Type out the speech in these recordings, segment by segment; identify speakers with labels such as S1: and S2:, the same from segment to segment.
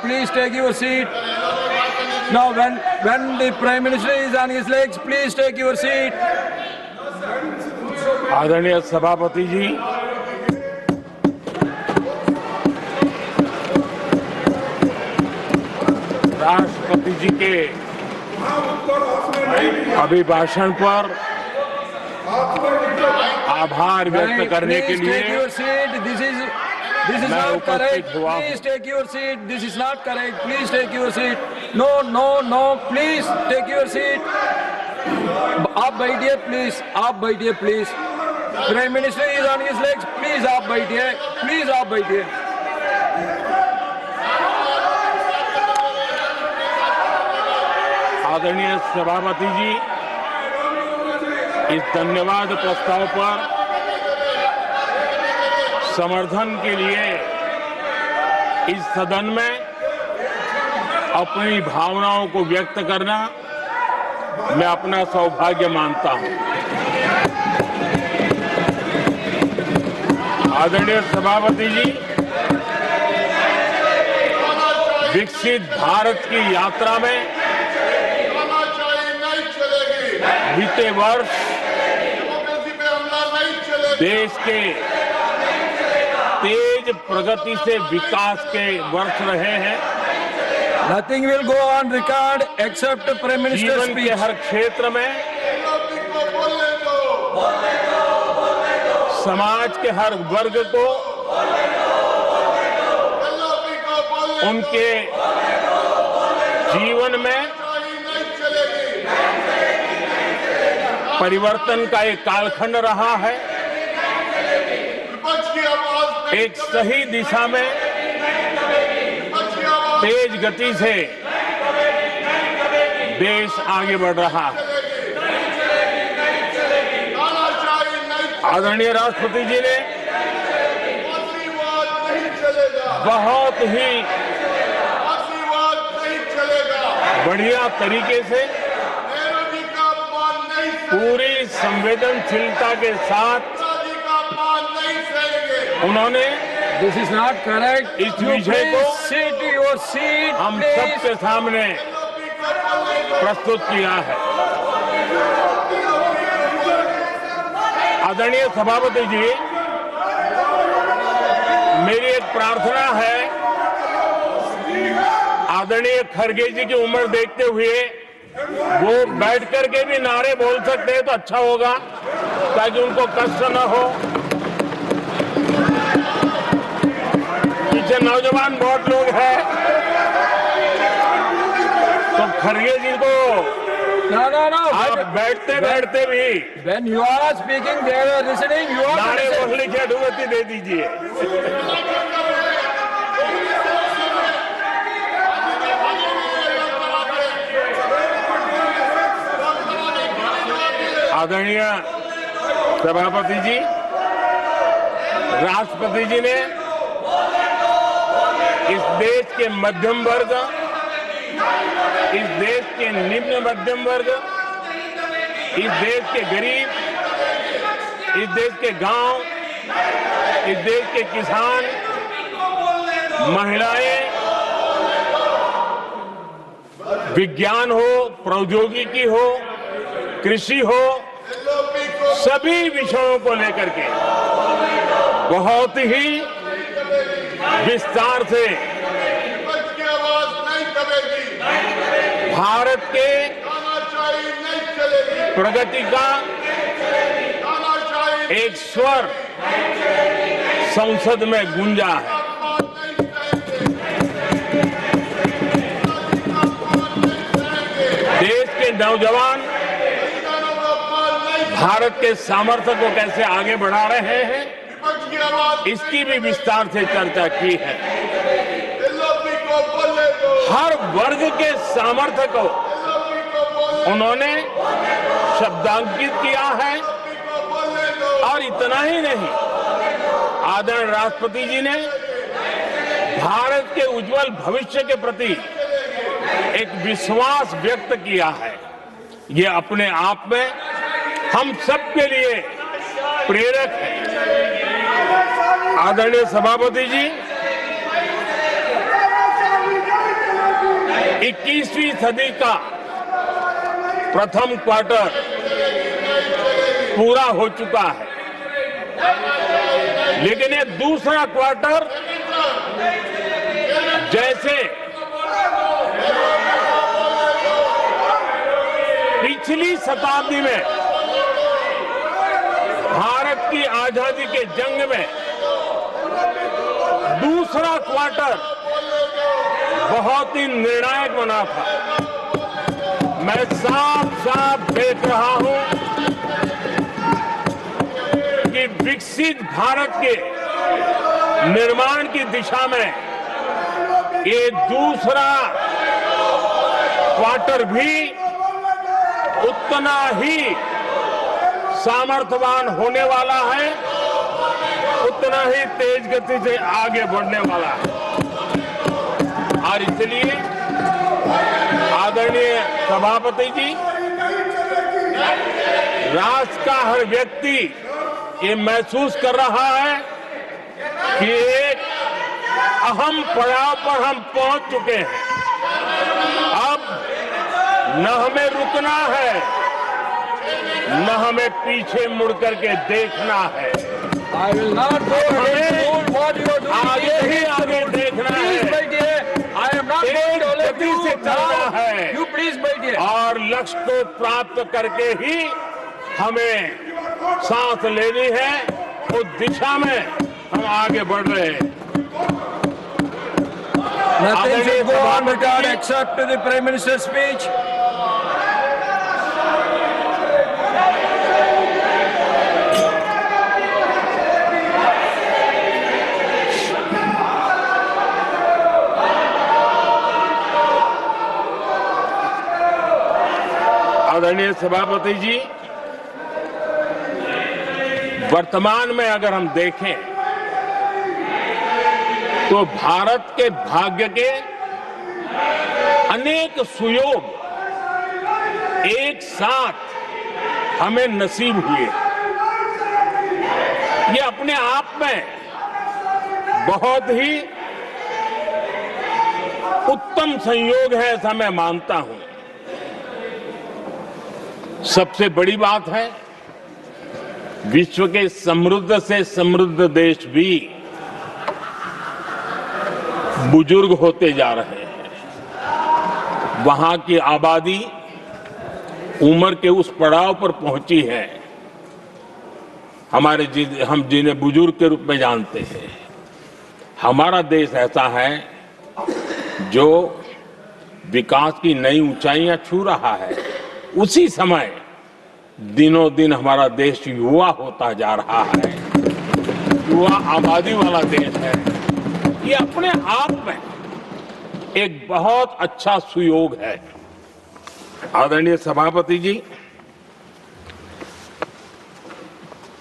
S1: please take your seat. Now, when the Prime Minister is on his legs, please take your seat.
S2: आदरणीय सभापति जी, राष्ट्रपति जी के अभिभाषण पर आभार व्यक्त करने के लिए
S1: Take your seat. This is
S2: मैं
S1: not correct.
S2: उपस्थित हुआ हूं।
S1: Please take your seat. This is not correct. Please take your seat. No. Please take your seat. आप बैठिए प्लीज. आप बैठिए please. Prime minister is on his legs. Please आप बैठिए. प्लीज आप बैठिए.
S2: आदरणीय सभापति जी, इस धन्यवाद प्रस्ताव पर समर्थन के लिए इस सदन में अपनी भावनाओं को व्यक्त करना मैं अपना सौभाग्य मानता हूं। आदरणीय सभापति जी, विकसित भारत की यात्रा में बीते वर्ष देश के तेज प्रगति से विकास के वर्ष रहे हैं।
S1: Nothing will go on record except Prime Minister's
S2: जीवन के
S1: speech.
S2: हर क्षेत्र में, समाज के हर वर्ग को उनके जीवन में परिवर्तन का एक कालखंड रहा है। एक सही दिशा में तेज गति से देश आगे बढ़ रहा है। आदरणीय राष्ट्रपति जी ने बहुत ही बढ़िया तरीके से पूरी संवेदनशीलता के साथ उन्होंने
S1: This is not correct.
S2: इस विषय को
S1: Sit to your seat.
S2: हम
S1: please.
S2: सबके सामने प्रस्तुत किया है। आदरणीय सभापति जी, मेरी एक प्रार्थना है, आदरणीय खड़गे जी की उम्र देखते हुए वो बैठ करके भी नारे बोल सकते हैं तो अच्छा होगा, ताकि उनको कष्ट न हो। पीछे नौजवान बहुत लोग हैं, तो खड़गे जी को
S1: No.
S2: आप बैठते बैठते भी
S1: When you are speaking, they are listening. You are
S2: नारे
S1: listening.
S2: बोलने की अनुमति दे दीजिए। आदरणीय सभापति जी, राष्ट्रपति जी ने इस देश के मध्यम वर्ग, इस देश के निम्न मध्यम वर्ग, इस देश के गरीब, इस देश के गांव, इस देश के किसान, महिलाएं, विज्ञान हो, प्रौद्योगिकी हो, कृषि हो, सभी विषयों को लेकर के बहुत ही विस्तार से भारत के प्रगति का एक स्वर संसद में गूंजा है। देश के नौजवान भारत के सामर्थ्य को कैसे आगे बढ़ा रहे हैं, इसकी भी विस्तार से चर्चा की है। हर वर्ग के सामर्थ्य को उन्होंने शब्दांकित किया है, और इतना ही नहीं, आदरणीय राष्ट्रपति जी ने भारत के उज्जवल भविष्य के प्रति एक विश्वास व्यक्त किया है। ये अपने आप में हम सबके लिए प्रेरक है। आदरणीय सभापति जी, 21वीं सदी का प्रथम क्वार्टर पूरा हो चुका है, लेकिन ये दूसरा क्वार्टर जैसे पिछली शताब्दी में भारत की आजादी के जंग में दूसरा क्वार्टर बहुत ही निर्णायक बना था। मैं साफ साफ देख रहा हूं कि विकसित भारत के निर्माण की दिशा में ये दूसरा क्वार्टर भी उतना ही सामर्थ्यवान होने वाला है, उतना ही तेज गति से आगे बढ़ने वाला है। और इसलिए आदरणीय सभापति जी, राष्ट्र का हर व्यक्ति ये महसूस कर रहा है कि एक अहम पड़ाव पर हम पहुंच चुके हैं। अब न हमें रुकना है, न हमें पीछे मुड़ करके देखना है।
S1: I will not go ahead to do what you are doing.
S2: आगे ही आगे देखना
S1: Please
S2: है,
S1: बैठिए. I am not going to let
S2: गति
S1: you
S2: से चलना
S1: now.
S2: है।
S1: You please बैठिए.
S2: और लक्ष्य को प्राप्त करके ही हमें सांस लेनी है, उस दिशा में हम आगे बढ़ रहे हैं।
S1: Nothing should go on record except the Prime Minister's speech.
S2: आदरणीय सभापति जी, वर्तमान में अगर हम देखें तो भारत के भाग्य के अनेक सुयोग एक साथ हमें नसीब हुए। ये अपने आप में बहुत ही उत्तम संयोग है, ऐसा मैं मानता हूं। सबसे बड़ी बात है, विश्व के समृद्ध से समृद्ध देश भी बुजुर्ग होते जा रहे हैं। वहां की आबादी उम्र के उस पड़ाव पर पहुंची है हम जिन्हें बुजुर्ग के रूप में जानते हैं। हमारा देश ऐसा है जो विकास की नई ऊंचाइयां छू रहा है। उसी समय दिनों दिन हमारा देश युवा होता जा रहा है, युवा आबादी वाला देश है। ये अपने आप में एक बहुत अच्छा सुयोग है। आदरणीय सभापति जी,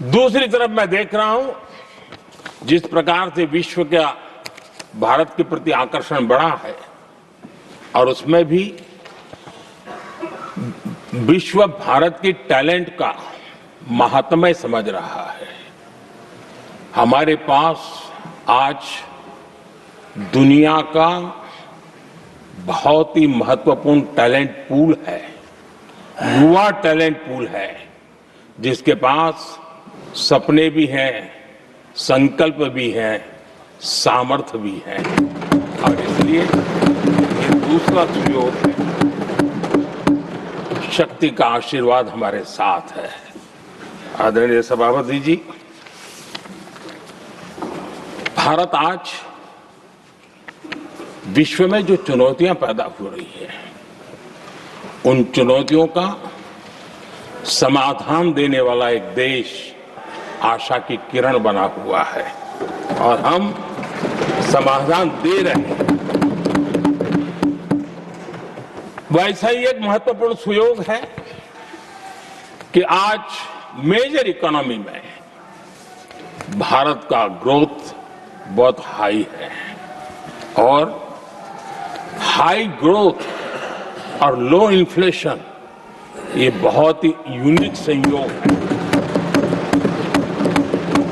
S2: दूसरी तरफ मैं देख रहा हूं जिस प्रकार से विश्व का भारत के प्रति आकर्षण बढ़ा है, और उसमें भी विश्व भारत की टैलेंट का महात्म्य समझ रहा है। हमारे पास आज दुनिया का बहुत ही महत्वपूर्ण टैलेंट पूल है, युवा टैलेंट पूल है, जिसके पास सपने भी हैं, संकल्प भी हैं, सामर्थ्य भी है। और इसलिए ये दूसरा सुयोग है। शक्ति का आशीर्वाद हमारे साथ है। आदरणीय सभापति जी, भारत आज विश्व में जो चुनौतियां पैदा हो रही है, उन चुनौतियों का समाधान देने वाला एक देश आशा की किरण बना हुआ है, और हम समाधान दे रहे हैं। वैसा ही एक महत्वपूर्ण सुयोग है कि आज मेजर इकोनॉमी में भारत का ग्रोथ बहुत हाई है, और हाई ग्रोथ और लो इन्फ्लेशन ये बहुत ही यूनिक संयोग है,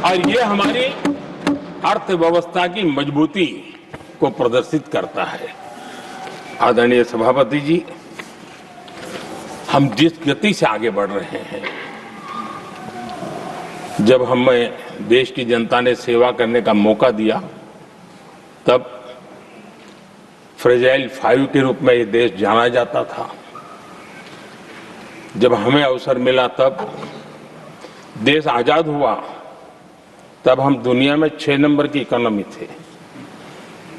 S2: और ये हमारी अर्थव्यवस्था की मजबूती को प्रदर्शित करता है। आदरणीय सभापति जी, हम जिस गति से आगे बढ़ रहे हैं, जब हमें देश की जनता ने सेवा करने का मौका दिया, तब फ्रेजाइल 5 के रूप में ये देश जाना जाता था। जब हमें अवसर मिला, तब देश आजाद हुआ, तब हम दुनिया में 6 नंबर की इकोनॉमी थे।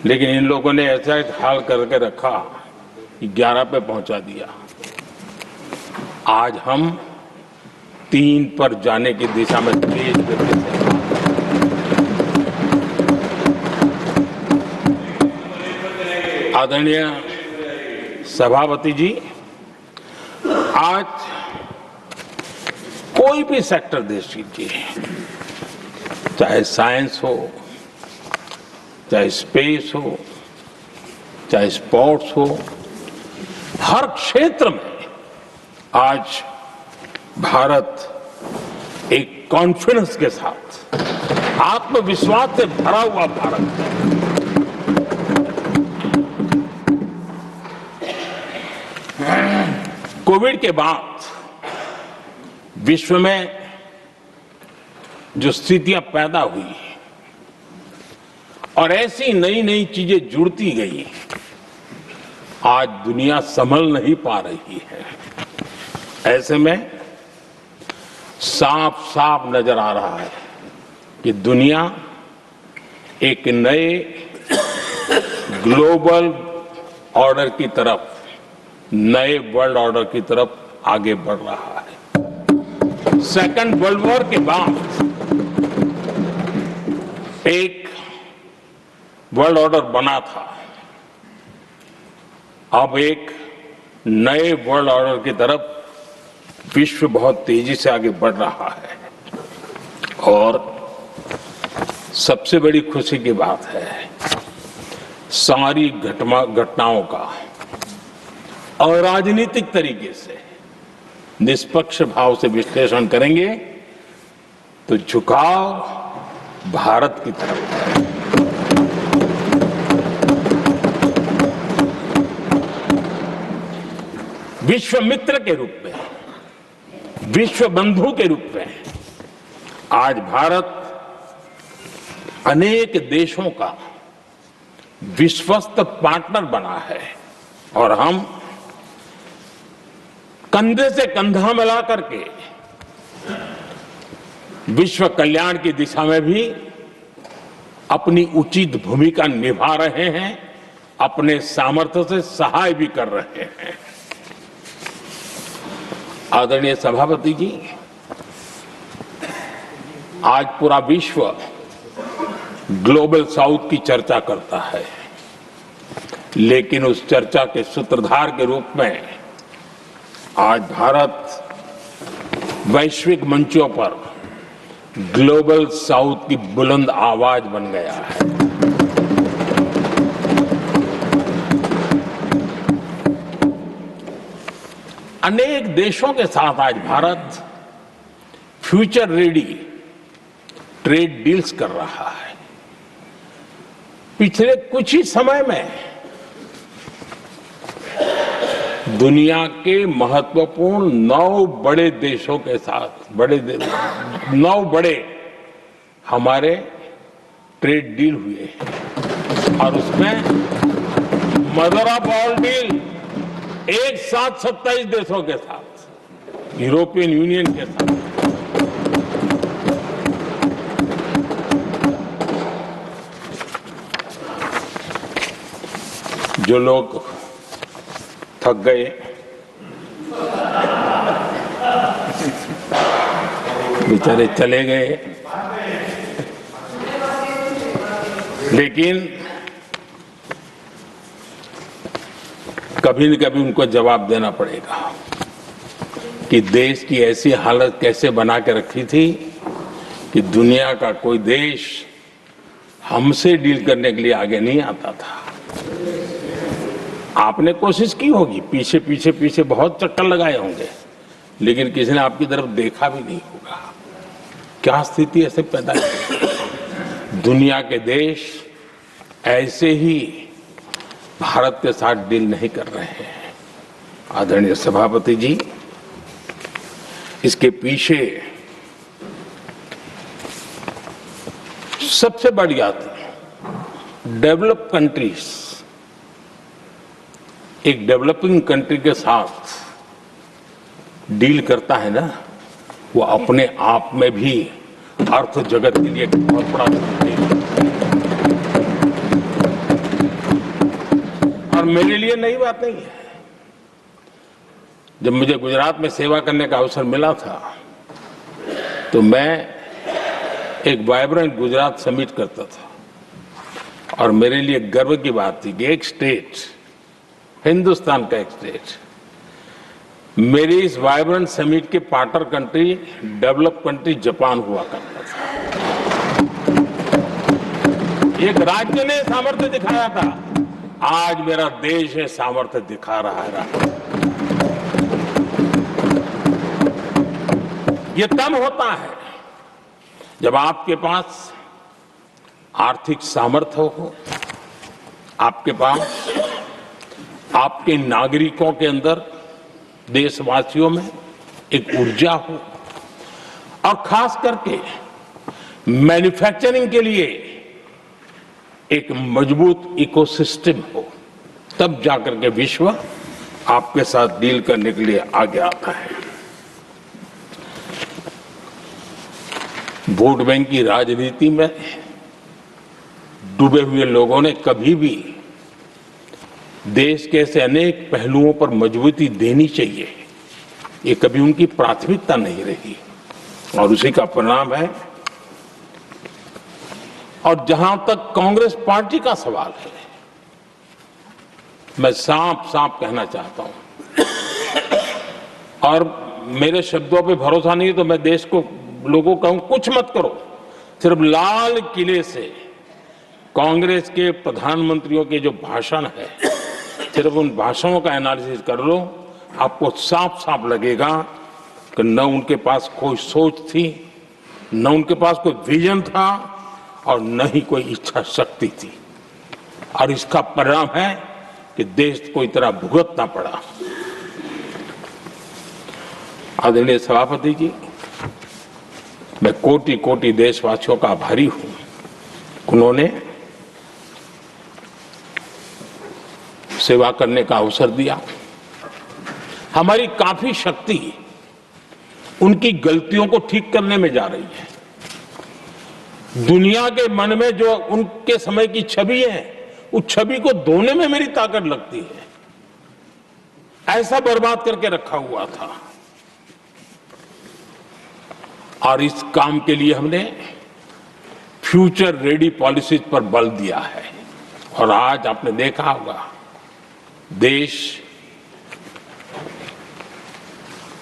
S2: लेकिन इन लोगों ने ऐसा एक हाल करके रखा कि 11 पे पहुंचा दिया। आज हम 3 पर जाने की दिशा में तेज गति से आदरणीय सभापति जी, आज कोई भी सेक्टर देश कीजिए, चाहे साइंस हो, चाहे स्पेस हो, चाहे स्पोर्ट्स हो, हर क्षेत्र में आज भारत एक कॉन्फिडेंस के साथ, आत्मविश्वास से भरा हुआ भारत है। कोविड के बाद विश्व में जो स्थितियां पैदा हुई और ऐसी नई नई चीजें जुड़ती गई, आज दुनिया संभल नहीं पा रही है। ऐसे में साफ साफ नजर आ रहा है कि दुनिया एक नए ग्लोबल ऑर्डर की तरफ, नए वर्ल्ड ऑर्डर की तरफ आगे बढ़ रहा है। सेकेंड वर्ल्ड वॉर के बाद एक वर्ल्ड ऑर्डर बना था, अब एक नए वर्ल्ड ऑर्डर की तरफ विश्व बहुत तेजी से आगे बढ़ रहा है। और सबसे बड़ी खुशी की बात है, सारी घटनाओं का और राजनीतिक तरीके से निष्पक्ष भाव से विश्लेषण करेंगे तो झुकाव भारत की तरफ है। विश्व मित्र के रूप में, विश्व बंधु के रूप में आज भारत अनेक देशों का विश्वस्त पार्टनर बना है और हम कंधे से कंधा मिला करके विश्व कल्याण की दिशा में भी अपनी उचित भूमिका निभा रहे हैं, अपने सामर्थ्य से सहाय भी कर रहे हैं। आदरणीय सभापति जी, आज पूरा विश्व ग्लोबल साउथ की चर्चा करता है, लेकिन उस चर्चा के सूत्रधार के रूप में आज भारत वैश्विक मंचों पर ग्लोबल साउथ की बुलंद आवाज बन गया है। अनेक देशों के साथ आज Bharat future ready trade deals कर रहा है। पिछले कुछ ही समय में दुनिया के महत्वपूर्ण 9 बड़े देशों के साथ 9 बड़े हमारे ट्रेड डील हुए हैं और उसमें मदर ऑफ ऑल डील एक साथ 27 देशों के साथ, यूरोपियन यूनियन के साथ। जो लोग थक गए, बेचारे चले गए, लेकिन कभी न कभी उनको जवाब देना पड़ेगा कि देश की ऐसी हालत कैसे बना के रखी थी कि दुनिया का कोई देश हमसे डील करने के लिए आगे नहीं आता था। आपने कोशिश की होगी, पीछे पीछे पीछे बहुत चक्कर लगाए होंगे, लेकिन किसी ने आपकी तरफ देखा भी नहीं होगा। क्या स्थिति ऐसे पैदा है? दुनिया के देश ऐसे ही भारत के साथ डील नहीं कर रहे हैं। आदरणीय सभापति जी, इसके पीछे सबसे बड़ी बात, डेवलप कंट्रीज एक डेवलपिंग कंट्री के साथ डील करता है ना, वो अपने आप में भी अर्थ जगत के लिए बहुत बड़ा डील है। और मेरे लिए नई बात नहीं है। जब मुझे गुजरात में सेवा करने का अवसर मिला था तो मैं एक वाइब्रेंट गुजरात समिट करता था और मेरे लिए गर्व की बात थी कि एक स्टेट, हिंदुस्तान का एक स्टेट, मेरी इस वाइब्रेंट समिट के partner country, develop country Japan हुआ करता था। एक राज्य ने सामर्थ्य दिखाया था, आज मेरा देश है सामर्थ्य दिखा रहा है। ये तब होता है जब आपके पास आर्थिक सामर्थ्य हो, आपके पास आपके नागरिकों के अंदर, देशवासियों में एक ऊर्जा हो और खास करके मैन्युफैक्चरिंग के लिए एक मजबूत इकोसिस्टम हो, तब जाकर के विश्व आपके साथ डील करने के लिए आगे आता है। वोट बैंक की राजनीति में डूबे हुए लोगों ने कभी भी देश के ऐसे अनेक पहलुओं पर मजबूती देनी चाहिए, ये कभी उनकी प्राथमिकता नहीं रही और उसी का परिणाम है। और जहां तक कांग्रेस पार्टी का सवाल है, मैं साफ साफ कहना चाहता हूं और मेरे शब्दों पे भरोसा नहीं तो मैं देश को, लोगों को कहूं कुछ मत करो, सिर्फ लाल किले से कांग्रेस के प्रधानमंत्रियों के जो भाषण है, सिर्फ उन भाषणों का एनालिसिस कर लो, आपको साफ साफ लगेगा कि न उनके पास कोई सोच थी, न उनके पास कोई विजन था और न ही कोई इच्छा शक्ति थी। और इसका परिणाम है कि देश को इतना भुगतना पड़ा। आदरणीय सभापति जी, मैं कोटि कोटि देशवासियों का आभारी हूं, उन्होंने सेवा करने का अवसर दिया। हमारी काफी शक्ति उनकी गलतियों को ठीक करने में जा रही है। दुनिया के मन में जो उनके समय की छवि है, उस छवि को धोने में मेरी ताकत लगती है। ऐसा बर्बाद करके रखा हुआ था और इस काम के लिए हमने फ्यूचर रेडी पॉलिसीज पर बल दिया है। और आज आपने देखा होगा, देश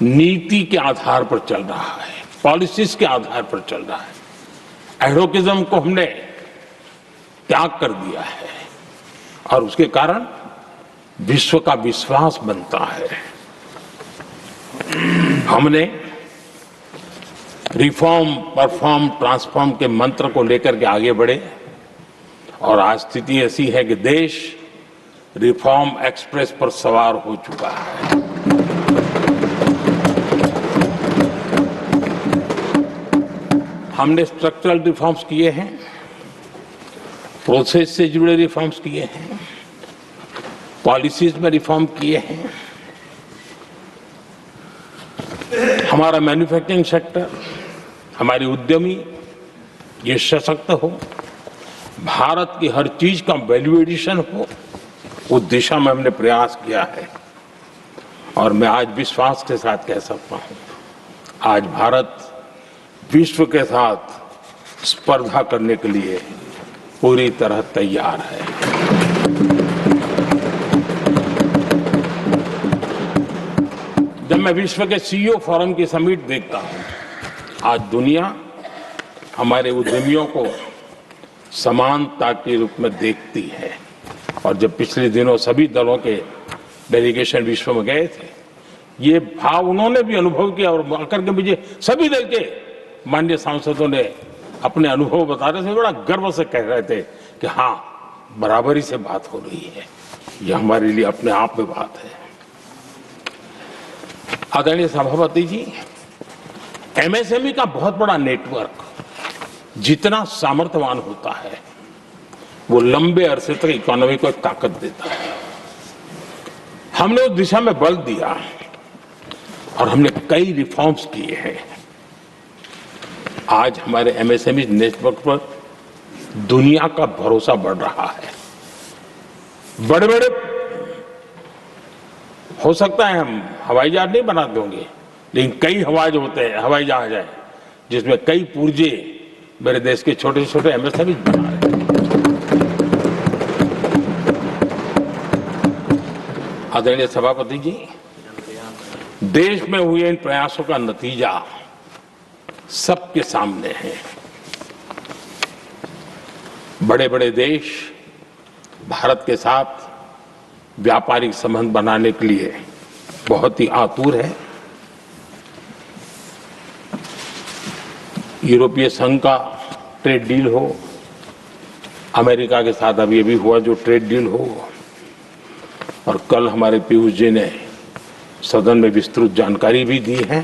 S2: नीति के आधार पर चल रहा है, पॉलिसीज के आधार पर चल रहा है। एडोकिज्म को हमने त्याग कर दिया है और उसके कारण विश्व का विश्वास बनता है। हमने रिफॉर्म, परफॉर्म, ट्रांसफॉर्म के मंत्र को लेकर के आगे बढ़े और आज स्थिति ऐसी है कि देश रिफॉर्म एक्सप्रेस पर सवार हो चुका है। हमने स्ट्रक्चरल रिफॉर्म्स किए हैं, प्रोसेस से जुड़े रिफॉर्म्स किए हैं, पॉलिसीज में रिफॉर्म किए हैं। हमारा मैन्युफैक्चरिंग सेक्टर, हमारे उद्यमी ये सशक्त हो, भारत की हर चीज का वैल्यू एडिशन हो, उस दिशा में हमने प्रयास किया है। और मैं आज विश्वास के साथ कह सकता हूं, आज भारत विश्व के साथ स्पर्धा करने के लिए पूरी तरह तैयार है। जब मैं विश्व के सीईओ फोरम की समिट देखता हूं, आज दुनिया हमारे उद्यमियों को समानता के रूप में देखती है। और जब पिछले दिनों सभी दलों के डेलीगेशन विश्व में गए थे, ये भाव उन्होंने भी अनुभव किया और आकर के मुझे सभी दल के माननीय सांसदों ने अपने अनुभव बता रहे थे, बड़ा गर्व से कह रहे थे कि हाँ, बराबरी से बात हो रही है। यह हमारे लिए अपने आप में बात है। आदरणीय सभापति जी, एमएसएमई का बहुत बड़ा नेटवर्क जितना सामर्थ्यवान होता है वो लंबे अरसे तक इकोनॉमी को एक ताकत देता है। हमने उस दिशा में बल दिया और हमने कई रिफॉर्म्स किए हैं। आज हमारे एमएसएमई नेटवर्क पर दुनिया का भरोसा बढ़ रहा है। बड़े बड़े हो सकता है हम हवाई जहाज नहीं बना देंगे, लेकिन कई हवाई जहाज है जिसमें कई पुर्जे मेरे देश के छोटे छोटे एमएसएमई बना रहे हैं। आदरणीय सभापति जी, देश में हुए इन प्रयासों का नतीजा सबके सामने है। बड़े बड़े देश भारत के साथ व्यापारिक संबंध बनाने के लिए बहुत ही आतुर है। यूरोपीय संघ का ट्रेड डील हो, अमेरिका के साथ अभी अभी हुआ जो ट्रेड डील हो, और कल हमारे पीयूष जी ने सदन में विस्तृत जानकारी भी दी है।